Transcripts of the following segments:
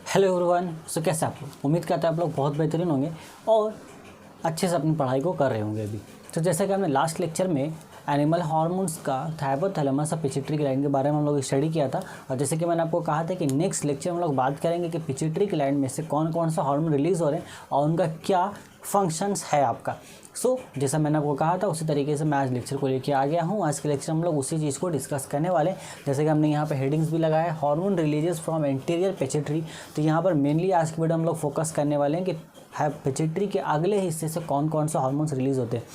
Hello everyone. सो कैसे आप लोग? उम्मीद करते हैं आप लोग बहुत बेहतरीन होंगे और अच्छे से अपनी पढ़ाई को कर रहे होंगे अभी। तो जैसे कि हमने लास्ट लेक्चर में एनिमल हार्मोन्स का हाइपोथैलेमस और पिट्यूटरी ग्लैंड के बारे में हम लोग स्टडी किया था। और जैसे कि मैंने आपको कहा था कि नेक्स्ट लेक्चर में हम लोग बात करेंगे कि पिट्यूटरी ग्लैंड में से कौन कौन सा हार्मोन रिलीज़ हो रहे हैं और उनका क्या फंक्शंस है आपका। जैसा मैंने आपको कहा था उसी तरीके से मैं आज लेक्चर को लेके आ गया हूँ। आज के लेक्चर हम लोग उसी चीज़ को डिस्कस करने वाले हैं। जैसे कि हमने यहाँ पे हेडिंग्स भी लगाया, hormone releases from anterior pituitary. तो यहाँ पर मेनली आज की वीडियो हम लोग फोकस करने वाले हैं कि पिट्यूटरी के अगले हिस्से से कौन कौन सा हार्मोन्स रिलीज़ होते हैं।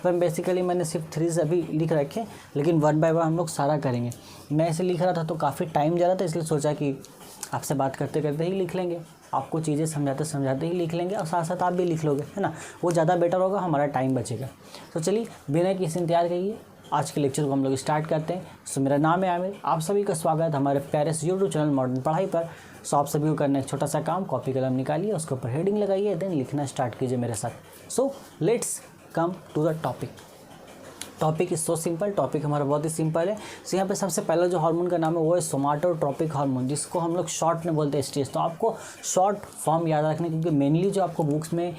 पर बेसिकली मैंने सिर्फ 3 अभी लिख रखे, लेकिन 1 बाय 1 हम लोग सारा करेंगे। मैं ऐसे लिख रहा था तो काफ़ी टाइम जा रहा था, इसलिए सोचा कि आपसे बात करते करते ही लिख लेंगे, आपको चीज़ें समझाते समझाते ही लिख लेंगे और साथ साथ आप भी लिख लोगे, है ना। वो ज़्यादा बेटर होगा, हमारा टाइम बचेगा। तो चलिए बिना किसी इंतजार किए आज के लेक्चर को हम लोग स्टार्ट करते हैं। सो मेरा नाम है आमिर, आप सभी का स्वागत हमारे प्यारे से यूट्यूब चैनल मॉडर्न पढ़ाई पर। सो आप सभी को करना एक छोटा सा काम, कॉपी कलम निकालिए, उसके ऊपर हेडिंग लगाइए, देन लिखना स्टार्ट कीजिए मेरे साथ। So let's come to the topic. Topic is so simple, topic हमारा बहुत ही सिंपल है। सो यहाँ पे सबसे पहला जो हार्मोन का नाम है वो है सोमाटोट्रोपिक हार्मोन, जिसको हम लोग शॉर्ट में बोलते हैं एसटीएच। तो आपको शॉर्ट फॉर्म याद रखना, क्योंकि मेनली जो आपको बुक्स में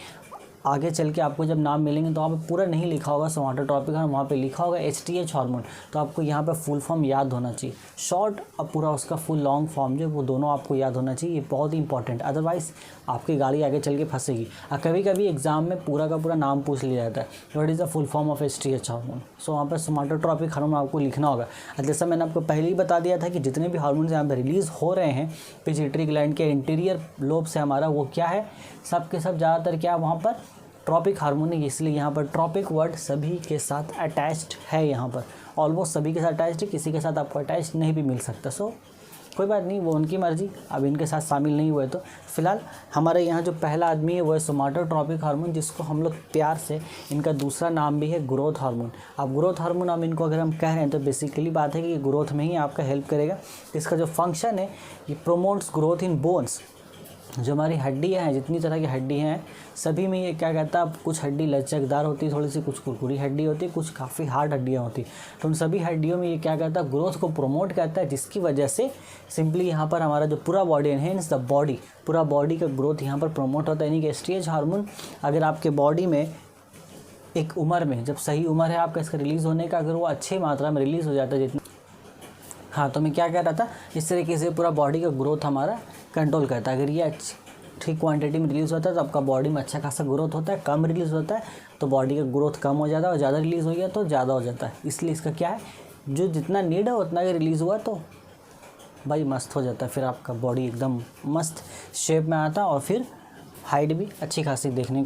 आगे चल के आपको जब नाम मिलेंगे तो वहाँ पे पूरा नहीं लिखा होगा सोमाटोट्रोपिक हार्मोन, वहाँ पे लिखा होगा एचटीएच हार्मोन। तो आपको यहाँ पे फुल फॉर्म याद होना चाहिए, शॉर्ट और पूरा उसका फुल लॉन्ग फॉर्म जो वो दोनों आपको याद होना चाहिए। ये बहुत ही इंपॉर्टेंट, अदरवाइज़ आपकी गाड़ी आगे चल के फंसेगी। और कभी कभी एग्जाम में पूरा का पूरा नाम पूछ लिया जाता है, what is the full form of HTH hormone. So वहाँ पर सोमाटोट्रोपिक हार्मोन आपको लिखना होगा। जैसा मैंने आपको पहले ही बता दिया था कि जितने भी हार्मोन्स यहाँ पर रिलीज़ हो रहे हैं पिट्यूटरी ग्लैंड के इंटीरियर लोब से हमारा, वो क्या है, सब के सब ज़्यादातर क्या वहाँ पर ट्रॉपिक हार्मोन है। इसलिए यहाँ पर ट्रॉपिक वर्ड सभी के साथ अटैच्ड है, यहाँ पर ऑलमोस्ट सभी के साथ अटैच्ड है, किसी के साथ आपको अटैच्ड नहीं भी मिल सकता। सो कोई बात नहीं, वो उनकी मर्जी, अब इनके साथ शामिल नहीं हुए। तो फिलहाल हमारे यहाँ जो पहला आदमी है वो है सोमाटोट्रोपिक हार्मोन, जिसको हम लोग प्यार से, इनका दूसरा नाम भी है ग्रोथ हार्मोन। अब ग्रोथ हार्मोन अब इनको अगर हम कह रहे हैं तो बेसिकली बात है कि ये ग्रोथ में ही आपका हेल्प करेगा। इसका जो फंक्शन है ये प्रोमोट्स ग्रोथ इन बोन्स। जो हमारी हड्डियाँ हैं, जितनी तरह की हड्डियाँ हैं सभी में ये क्या कहता है, कुछ हड्डी लचकदार होती है थोड़ी सी, कुछ कुरकुरी हड्डी होती है, कुछ काफ़ी हार्ड हड्डियाँ होती है। तो उन सभी हड्डियों में ये क्या कहता है, ग्रोथ को प्रमोट करता है, जिसकी वजह से सिंपली यहाँ पर हमारा जो पूरा बॉडी एनहेंस द बॉडी, पूरा बॉडी का ग्रोथ यहाँ पर प्रमोट होता है। यानी कि एसटीएच हार्मोन अगर आपके बॉडी में एक उम्र में, जब सही उम्र है आपका इसका रिलीज़ होने का, अगर वो अच्छी मात्रा में रिलीज़ हो जाता है जितना, हाँ तो मैं क्या कह रहा था, इस तरीके से पूरा बॉडी का ग्रोथ हमारा कंट्रोल करता है। अगर ये ठीक क्वांटिटी में रिलीज़ होता है तो आपका बॉडी में अच्छा खासा ग्रोथ होता है, कम रिलीज़ होता है तो बॉडी का ग्रोथ कम हो जाता है, और ज़्यादा रिलीज़ हो गया तो ज़्यादा हो जाता है। इसलिए इसका क्या है, जो जितना नीड है उतना अगर रिलीज़ हुआ तो भाई मस्त हो जाता है, फिर आपका बॉडी एकदम मस्त शेप में आता है और फिर हाइट भी अच्छी खासी देखने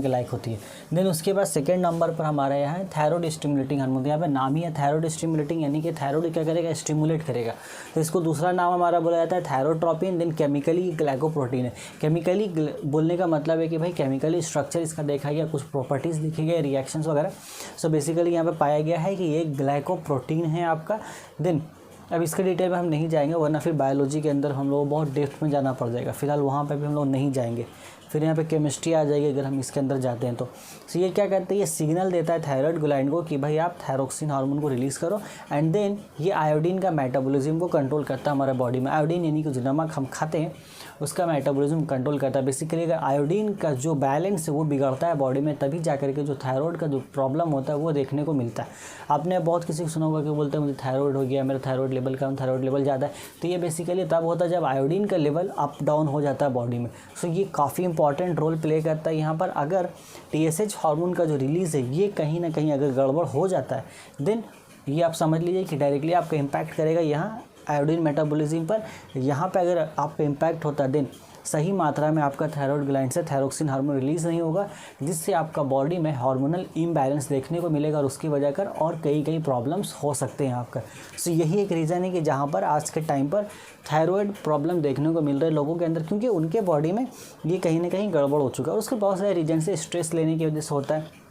के लायक होती है। देन उसके बाद सेकंड नंबर पर हमारे यहाँ है थायराइड स्टिमुलेटिंग हार्मोन। यहाँ पे नाम ही है थायराइड स्टिमुलेटिंग, यानी कि थायराइड क्या करेगा, स्टिमुलेट करेगा। तो इसको दूसरा नाम हमारा बोला जाता है थायरोट्रोपिन। देन केमिकली ग्लाइकोप्रोटीन है। केमिकली बोलने का मतलब है कि भाई केमिकली स्ट्रक्चर इसका देखा गया, कुछ प्रॉपर्टीज़ लिखी गई, रिएक्शंस वगैरह। सो बेसिकली यहाँ पर पाया गया है कि ये ग्लाइकोप्रोटीन है आपका। देन अब इसके डिटेल में हम नहीं जाएंगे, वरना फिर बायोलॉजी के अंदर हम लोग बहुत डेप्थ में जाना पड़ जाएगा। फिलहाल वहाँ पे भी हम लोग नहीं जाएंगे, फिर यहाँ पे केमिस्ट्री आ जाएगी अगर हम इसके अंदर जाते हैं तो। ये क्या करते हैं, ये सिग्नल देता है थायराइड ग्लैंड को कि भाई आप थायरोक्सिन हार्मोन को रिलीज़ करो। एंड देन ये आयोडीन का मेटाबॉलिज्म को कंट्रोल करता है हमारे बॉडी में। आयोडीन यानी कि जो नमक हम खाते हैं उसका मेटाबॉलिज्म कंट्रोल करता है। बेसिकली अगर आयोडीन का जो बैलेंस है वो बिगड़ता है बॉडी में, तभी जा करके जो थायराइड का जो प्रॉब्लम होता है वो देखने को मिलता है। आपने बहुत किसी को सुना होगा कि बोलते हैं मुझे थायराइड हो गया, मेरा थायराइड लेवल कम, थायराइड लेवल ज़्यादा है। तो ये बेसिकली तब होता है जब आयोडीन का लेवल अप डाउन हो जाता है बॉडी में। सो ये काफ़ी इंपॉर्टेंट रोल प्ले करता है यहाँ पर। अगर टीएसएच हार्मोन का जो रिलीज़ है ये कहीं ना कहीं अगर गड़बड़ हो जाता है, देन ये आप समझ लीजिए कि डायरेक्टली आपका इम्पैक्ट करेगा यहाँ आयोडीन मेटाबॉलिज्म पर। यहाँ पे अगर आप पे इम्पैक्ट होता है, देन सही मात्रा में आपका थायराइड ग्लैंड से थायरोक्सिन हार्मोन रिलीज़ नहीं होगा, जिससे आपका बॉडी में हार्मोनल इम्बैलेंस देखने को मिलेगा और उसकी वजह कर और कई प्रॉब्लम्स हो सकते हैं आपका। सो यही एक रीज़न है कि जहाँ पर आज के टाइम पर थायराइड प्रॉब्लम देखने को मिल रहे हैं लोगों के अंदर, क्योंकि उनके बॉडी में ये कहीं ना कहीं गड़बड़ हो चुका है। और उसके बहुत सारे रीजन से, स्ट्रेस लेने की वजह से होता है,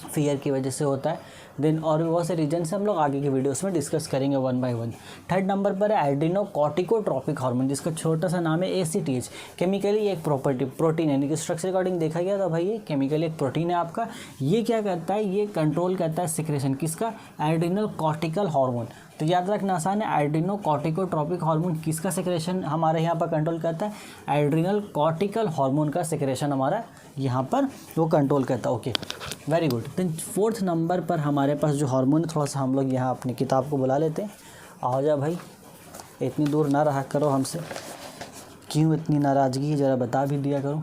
फियर की वजह से होता है, देन और भी बहुत से रीजन से हम लोग आगे की वीडियोस में डिस्कस करेंगे one by one. Third number पर है एड्रेनोकॉर्टिकोट्रोपिक हार्मोन, जिसका छोटा सा नाम है ACTH। केमिकली एक प्रॉपर्टी प्रोटीन यानी कि स्ट्रक्चर अकॉर्डिंग देखा गया तो भाई ये केमिकली एक प्रोटीन है आपका। ये क्या करता है, ये कंट्रोल करता है सिक्रेशन किसका, एड्रिनल कॉर्टिकल हार्मोन। तो याद रखना आसान है, एड्रेनोकॉर्टिकोट्रोपिक हार्मोन किसका सिक्रेशन हमारे यहाँ पर कंट्रोल करता है, एड्रिनल कॉर्टिकल हार्मोन का सिक्रेशन हमारा यहाँ पर वो कंट्रोल करता है। Okay very good. Then fourth number पर हमारे पास जो हार्मोन है, थोड़ा सा हम लोग यहाँ अपनी किताब को बुला लेते हैं। आओ जा भाई, इतनी दूर ना रहा करो हमसे, क्यों इतनी नाराज़गी है ज़रा बता भी दिया करो,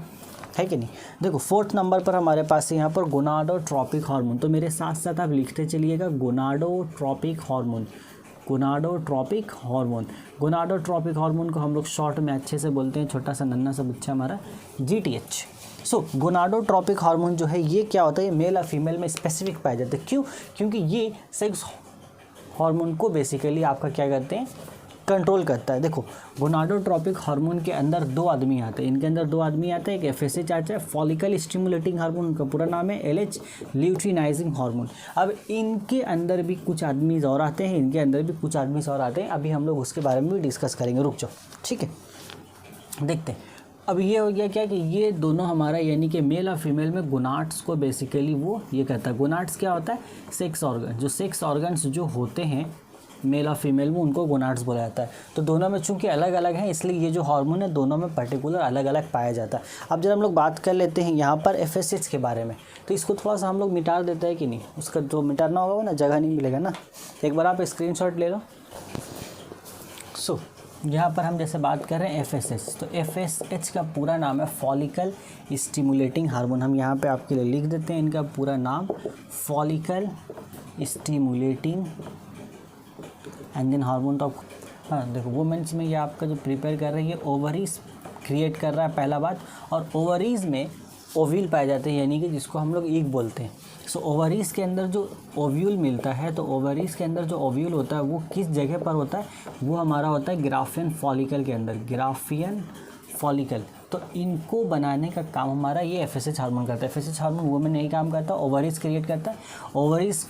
है कि नहीं। देखो फोर्थ नंबर पर हमारे पास है यहाँ पर गोनाडोट्रोपिक हार्मोन। तो मेरे साथ साथ आप लिखते चलिएगा gonadotropic hormone, gonadotropic hormone. Gonadotropic hormone को हम लोग शॉर्ट में अच्छे से बोलते हैं, छोटा सा नन्ना सा बच्चा हमारा GTH। सो गोनाडोट्रोपिक हार्मोन जो है ये क्या होता है, ये मेल और फीमेल में स्पेसिफिक पाया जाता है। क्यों, क्योंकि ये सेक्स हार्मोन को बेसिकली आपका क्या करते हैं, कंट्रोल करता है। देखो गोनाडोट्रोपिक हार्मोन के अंदर दो आदमी आते हैं, इनके अंदर दो आदमी आते हैं, एक FSH आता है फॉलिकल स्टिमुलेटिंग हार्मोन, उनका पूरा नाम है LH ल्यूटिनाइजिंग हार्मोन। अब इनके अंदर भी कुछ आदमी और आते हैं, इनके अंदर भी कुछ आदमी और आते हैं, अभी हम लोग उसके बारे में भी डिस्कस करेंगे, रुक जाओ ठीक है। देखते हैं अब ये हो गया क्या कि ये दोनों हमारा यानी कि मेल और फीमेल में गोनाड्स को बेसिकली वो ये कहता है। गोनाड्स क्या होता है, सेक्स ऑर्गन, जो सेक्स ऑर्गन्स जो होते हैं मेल और फीमेल में उनको गोनाड्स बोला जाता है। तो दोनों में चूंकि अलग अलग हैं इसलिए ये जो हार्मोन है दोनों में पर्टिकुलर अलग अलग पाया जाता है। अब जब हम लोग बात कर लेते हैं यहाँ पर FSH के बारे में, तो इसको थोड़ा सा हम लोग मिटा देते हैं कि नहीं, उसका जो मिटाना होगा ना जगह नहीं मिलेगा ना। एक बार आप स्क्रीनशॉट ले लो। सो यहाँ पर हम जैसे बात कर रहे हैं FSH, तो FSH का पूरा नाम है फॉलिकल स्टिमुलेटिंग हार्मोन। हम यहाँ पे आपके लिए लिख देते हैं इनका पूरा नाम, follicle stimulating and then hormone. तो हाँ देखो वुमेन्स में ये आपका जो प्रिपेयर कर रही है ओवरीज क्रिएट कर रहा है पहला बात, और ओवरीज में ओव्यूल पाए जाते हैं यानी कि जिसको हम लोग ईग बोलते हैं। सो ओवरीज के अंदर जो ओव्यूल मिलता है, तो ओवरीज के अंदर जो ओव्यूल होता है वो किस जगह पर होता है, वो हमारा होता है ग्राफियन फॉलिकल के अंदर, ग्राफियन फॉलिकल। तो इनको बनाने का काम हमारा ये FSH हार्मोन करता है। FSH हार्मोन वुमेन नहीं काम करता, ओवरीज क्रिएट करता है, ओवरीज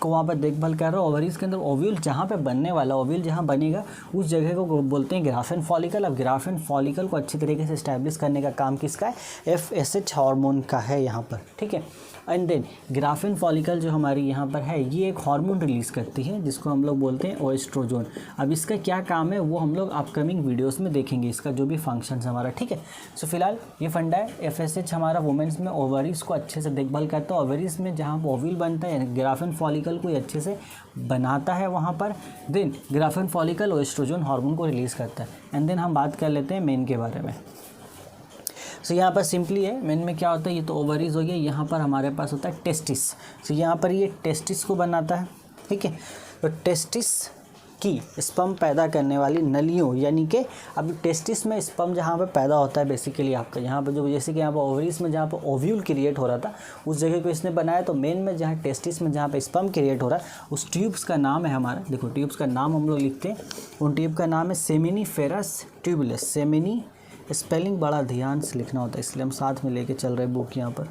को वहाँ पर देखभाल कर रहा है। ओवरीज के अंदर ओव्यूल जहाँ पे बनने वाला, ओव्यूल जहाँ बनेगा उस जगह को बोलते हैं ग्राफियन फॉलिकल। अब ग्राफियन फॉलिकल को अच्छी तरीके से इस्टेब्लिश करने का काम किसका है, FSH हार्मोन का है यहाँ पर, ठीक है। एंड देन ग्राफियन फॉलिकल जो हमारी यहाँ पर है ये एक हार्मोन रिलीज़ करती है जिसको हम लोग बोलते हैं ओएस्ट्रोजन। अब इसका क्या काम है वो हम लोग अपकमिंग वीडियोस में देखेंगे, इसका जो भी फंक्शंस हमारा, ठीक है। सो फिलहाल ये फंडा है। FSH हमारा वुमेन्स में ओवरीज को अच्छे से देखभाल करता है, ओवरीज में जहाँ ओव्यूल बनता है ग्राफियन फॉलिकल को अच्छे से बनाता है वहाँ पर। देन ग्राफियन फॉलिकल ओएस्ट्रोजन हार्मोन को रिलीज़ करता है। एंड देन हम बात कर लेते हैं मेन के बारे में। सो यहाँ पर सिंपली है, मेन में क्या होता है, ये तो ओवरीज हो गया, यहाँ पर हमारे पास होता है टेस्टिस। सो यहाँ पर ये टेस्टिस को बनाता है, ठीक है। तो टेस्टिस की स्पर्म पैदा करने वाली नलियों यानी कि अब टेस्टिस में स्पर्म जहाँ पे पैदा होता है बेसिकली आपका यहाँ पर जो जैसे कि यहाँ पर ओवरीज में जहाँ पर ओव्यूल क्रिएट हो रहा था उस जगह को इसने बनाया। तो मेन में जहाँ टेस्टिस में जहाँ पे स्पर्म क्रिएट हो रहा है उस ट्यूब्स का नाम है हमारा, देखो ट्यूब्स का नाम हम लोग लिखते हैं, उन ट्यूब का नाम है सेमिनिफेरस ट्यूबुलस। सेमिनी स्पेलिंग बड़ा ध्यान से लिखना होता है इसलिए हम साथ में लेके चल रहे बुक यहाँ पर।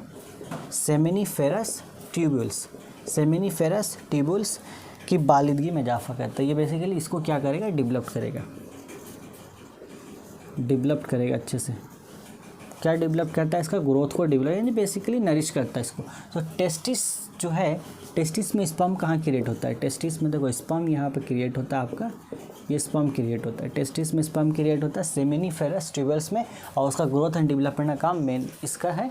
सेमिनिफेरस ट्यूबुल्स, सेमिनिफेरस ट्यूबुल्स की बालिदगी में इजाफा करता है। ये बेसिकली इसको क्या करेगा, डेवलप करेगा, डेवलप करेगा अच्छे से। क्या डेवलप करता है, इसका ग्रोथ को डेवलप यानी बेसिकली नरिश करता है इसको। तो टेस्टिस जो है, टेस्टिस में स्पर्म कहाँ क्रिएट होता है, टेस्टिस में देखो स्पर्म यहाँ पे क्रिएट होता है आपका, ये स्पर्म क्रिएट होता है, टेस्टिस में स्पर्म क्रिएट होता है सेमिनिफेरस ट्यूबल्स में, और उसका ग्रोथ एंड डेवलपमेंट का काम मेन इसका है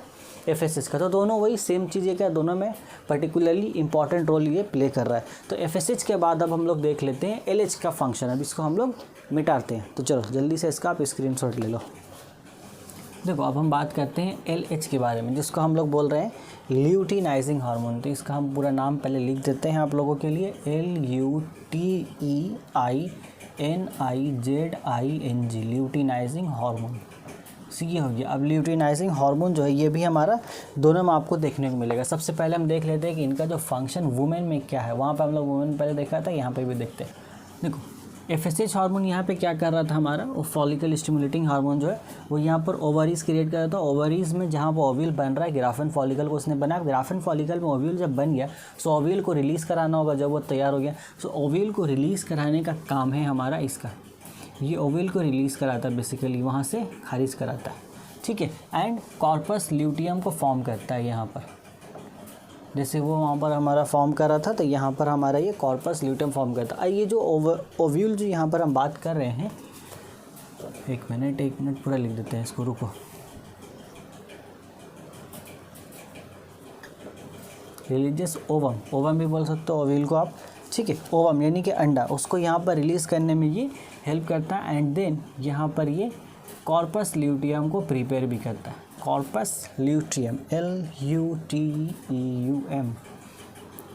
FSH का। तो दोनों वही सेम चीज़ें क्या, दोनों में पर्टिकुलरली इंपॉर्टेंट रोल ये प्ले कर रहा है। तो FSH के बाद अब हम लोग देख लेते हैं LH का फंक्शन। अब इसको हम लोग मिटाते हैं, तो चलो जल्दी से इसका आप स्क्रीनशॉट ले लो। देखो अब हम बात करते हैं LH के बारे में, जिसको हम लोग बोल रहे हैं ल्यूटिनाइजिंग हार्मोन। तो इसका हम पूरा नाम पहले लिख देते हैं आप लोगों के लिए, LUTEINIZING, ल्यूटिनाइजिंग हार्मोन। ये हो गया। अब ल्यूटिनाइजिंग हार्मोन जो है ये भी हमारा दोनों में आपको देखने को मिलेगा। सबसे पहले हम देख लेते हैं कि इनका जो फंक्शन वुमेन में क्या है। वहाँ पर हम लोग वुमेन पहले देखा था, यहाँ पे भी देखते हैं। देखो FSH हार्मोन यहाँ पे क्या कर रहा था हमारा, वो फॉलिकल स्टिमुलेटिंग हार्मोन जो है वो यहाँ पर ओवरीज क्रिएट कर रहा था। ओवरीज में जहाँ पर ओव्यूल बन रहा है, ग्राफेन फॉलिकल को उसने बनाया। ग्राफेन फॉलिकल में ओव्यूल जब बन गया सो ओव्यूल को रिलीज़ कराना होगा। जब वो तैयार हो गया सो ओव्यूल को रिलीज़ कराने का काम है हमारा इसका, ये ओव्यूल को रिलीज़ कराता है बेसिकली, वहाँ से खारिज कराता है, ठीक है। एंड कॉर्पस ल्यूटियम को फॉर्म करता है यहाँ पर, जैसे वो वहाँ पर हमारा फॉर्म कर रहा था तो यहाँ पर हमारा ये कॉर्पस ल्यूटियम फॉर्म करता है। ये जो ओव्यूल जो यहाँ पर हम बात कर रहे हैं, एक मिनट पूरा लिख देते हैं इसको, रुको। रिलीजियस ओवम, ओवम भी बोल सकते हो ओव्यूल को आप, ठीक है। ओवम यानी कि अंडा, उसको यहाँ पर रिलीज़ करने में ये हेल्प करता है। एंड देन यहाँ पर ये कॉर्पस ल्यूटियम को प्रिपेयर भी करता है। Corpus luteum, LUTEUM,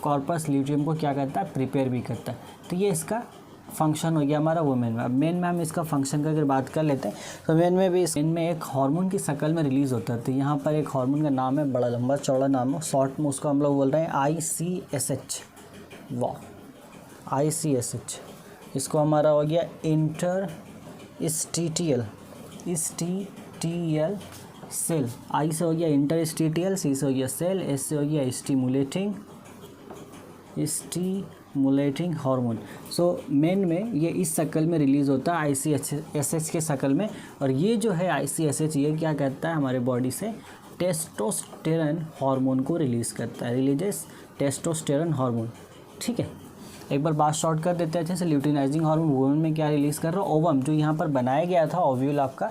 corpus luteum को क्या करता है, प्रिपेयर भी करता है। तो ये इसका फंक्शन हो गया हमारा वुमेन में। अब मेन में हम इसका फंक्शन का अगर बात कर लेते हैं तो मेन में एक हार्मोन की शक्ल में रिलीज़ होता है। तो यहाँ पर एक हार्मोन का नाम है, बड़ा लंबा चौड़ा नाम है, शॉर्ट में उसको हम लोग बोल रहे हैं ICSH। वाह, ICSH, इसको हमारा हो गया इंटरस्टिटियल सेल। आई से हो गया इंटरस्टिटियल, सी से हो गया सेल, एस से हो गया स्टिमुलेटिंग हार्मोन। सो मेन में ये इस शक्ल में रिलीज़ होता है ICSH के शक्ल में। और ये जो है ICSH ये क्या करता है, हमारे बॉडी से टेस्टोस्टेरोन हार्मोन को रिलीज़ करता है, रिलीजेस टेस्टोस्टेरोन हार्मोन, ठीक है। एक बार बात शॉर्ट कर देते हैं अच्छे से। ल्यूटिनाइजिंग हार्मोन वुमेन में क्या रिलीज़ कर रहा है, ओवम, जो यहाँ पर बनाया गया था ओव्यूल, आपका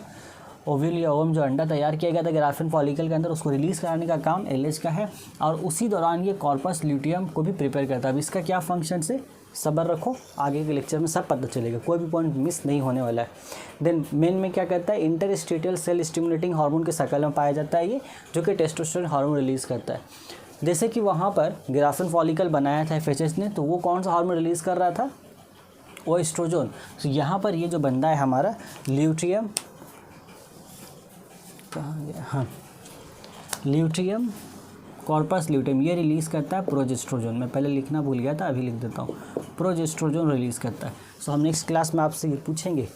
ओव्यूल या ओवम जो अंडा तैयार किया गया था ग्राफेन फॉलिकल के अंदर, उसको रिलीज़ कराने का काम LH का है। और उसी दौरान ये कॉर्पस ल्यूटियम को भी प्रिपेयर करता है। अब इसका क्या फंक्शन से सब्र रखो, आगे के लेक्चर में सब पता चलेगा, कोई भी पॉइंट मिस नहीं होने वाला है। देन मेन में क्या करता है, इंटरस्टिटियल सेल स्टिमुलेटिंग हार्मोन के शक्ल में पाया जाता है ये, जो कि टेस्टोस्टेरोन हार्मोन रिलीज़ करता है। जैसे कि वहाँ पर ग्राफेन फॉलिकल बनाया था FSH ने, तो वो कौन सा हार्मोन रिलीज़ कर रहा था, वो एस्ट्रोजन। तो यहाँ पर ये जो बंदा है हमारा ल्यूटियम, कहाँ गया, हाँ, ल्यूटियम, कॉर्पस ल्यूटियम, ये रिलीज़ करता है प्रोजेस्ट्रोजन। मैं पहले लिखना भूल गया था, अभी लिख देता हूँ, प्रोजेस्ट्रोजन रिलीज़ करता है। सो हम नेक्स्ट क्लास में आपसे ये पूछेंगे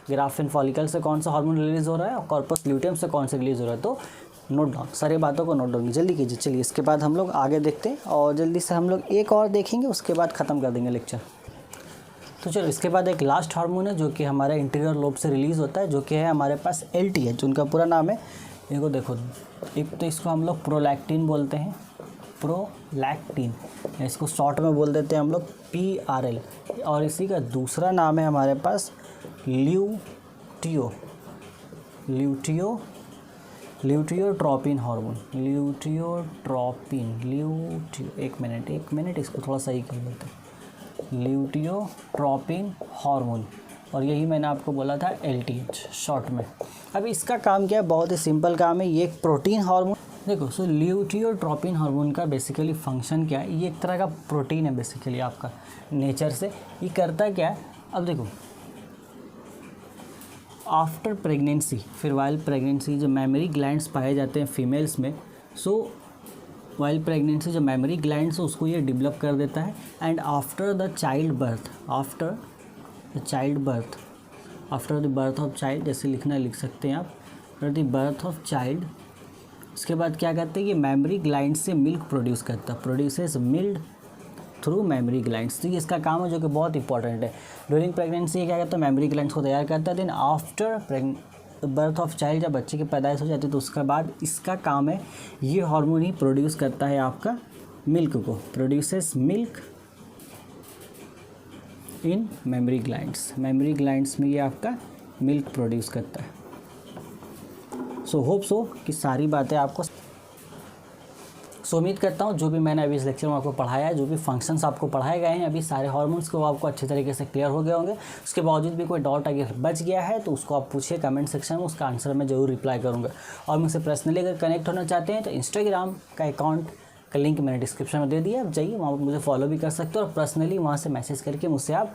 ग्राफेन फॉलिकल से कौन सा हार्मोन रिलीज़ हो रहा है और कॉर्पस ल्यूटियम से कौन सा रिलीज़ हो रहा है। तो नोट डाउन, सारी बातों को नोट डाउन जल्दी कीजिए। चलिए इसके बाद हम लोग आगे देखते हैं और जल्दी से हम लोग एक और देखेंगे, उसके बाद ख़त्म कर देंगे लेक्चर। तो चलो इसके बाद एक लास्ट हार्मोन है जो कि हमारे इंटीरियर लोब से रिलीज़ होता है, जो कि है हमारे पास LTH, उनका पूरा नाम है। इनको देखो, एक तो इसको हम लोग प्रोलैक्टिन बोलते हैं, प्रोलैक्टिन, इसको शॉर्ट में बोल देते हैं हम लोग PRL। और इसी का दूसरा नाम है हमारे पास ल्यूटियोट्रोपिन हार्मोन, एक मिनट इसको थोड़ा सही कर लेते हैं, ल्यूटियोट्रोपिन हार्मोन। और यही मैंने आपको बोला था LTH शॉर्ट में। अब इसका काम क्या है, बहुत ही सिंपल काम है। ये एक प्रोटीन हार्मोन, देखो। सो ल्यूटियोट्रोपिन हार्मोन का बेसिकली फंक्शन क्या है, ये एक तरह का प्रोटीन है बेसिकली आपका नेचर से। ये करता क्या है, अब देखो, आफ्टर प्रेगनेंसी, फिर वाइल प्रेगनेंसी जो मेमोरी ग्लैंड्स पाए जाते हैं फीमेल्स में, सो वाइल प्रेगनेंसी जो मेमोरी ग्लैंड्स है उसको ये डेवलप कर देता है। And after the birth of child, जैसे लिखना लिख सकते हैं आप, after the birth of child, उसके बाद क्या करते हैं, ये मेमोरी ग्लैंड से मिल्क प्रोड्यूस करता है, produces milk through mammary glands. तो ये इसका काम है जो कि बहुत इंपॉर्टेंट है। ड्यूरिंग प्रेगनेंसी क्या करता है, मेमोरी ग्लैंड्स को तैयार करता है। Then after birth of child, जब बच्चे की पैदाइश हो जाती है तो उसके बाद इसका काम है, ये हार्मोन ही प्रोड्यूस करता है आपका मिल्क को, produces milk in mammary glands में ये आपका मिल्क प्रोड्यूस करता है। सो होप सो कि सारी बातें आपको, सो उम्मीद करता हूँ जो भी मैंने अभी इस लेक्चर में आपको पढ़ाया है, जो भी फंक्शंस आपको पढ़ाए गए हैं अभी सारे हार्मोन्स को, आपको अच्छे तरीके से क्लियर हो गए होंगे। उसके बावजूद भी कोई डाउट अगर बच गया है तो उसको आप पूछिए कमेंट सेक्शन में, उसका आंसर मैं ज़रूर रिप्लाई करूँगा। और मुझसे पर्सनली अगर कनेक्ट होना चाहते हैं तो इंस्टाग्राम का अकाउंट का लिंक मैंने डिस्क्रिप्शन में दे दिया, आप जाइए वहाँ पर मुझे फॉलो भी कर सकते हो और पर्सनली वहाँ से मैसेज करके मुझसे आप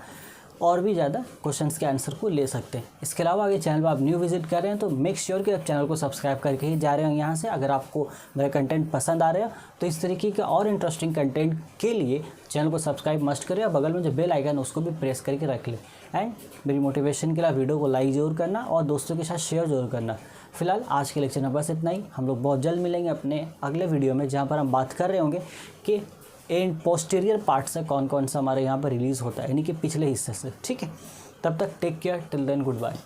और भी ज़्यादा क्वेश्चंस के आंसर को ले सकते हैं। इसके अलावा अगर चैनल पर आप न्यू विजिट कर रहे हैं तो मेक श्योर कि आप चैनल को सब्सक्राइब करके ही जा रहे हो यहाँ से। अगर आपको मेरा कंटेंट पसंद आ रहा है तो इस तरीके के और इंटरेस्टिंग कंटेंट के लिए चैनल को सब्सक्राइब मस्ट करें और बगल में जो बेल आइकन उसको भी प्रेस करके रख लें। एंड मेरी मोटिवेशन के लिए वीडियो को लाइक ज़रूर करना और दोस्तों के साथ शेयर ज़रूर करना। फिलहाल आज के लेक्चर में बस इतना ही। हम लोग बहुत जल्द मिलेंगे अपने अगले वीडियो में, जहाँ पर हम बात कर रहे होंगे कि एंड पोस्टीरियर पार्ट से कौन कौन सा हमारे यहाँ पर रिलीज़ होता है, यानी कि पिछले हिस्से से। ठीक है, तब तक take care, till then good bye.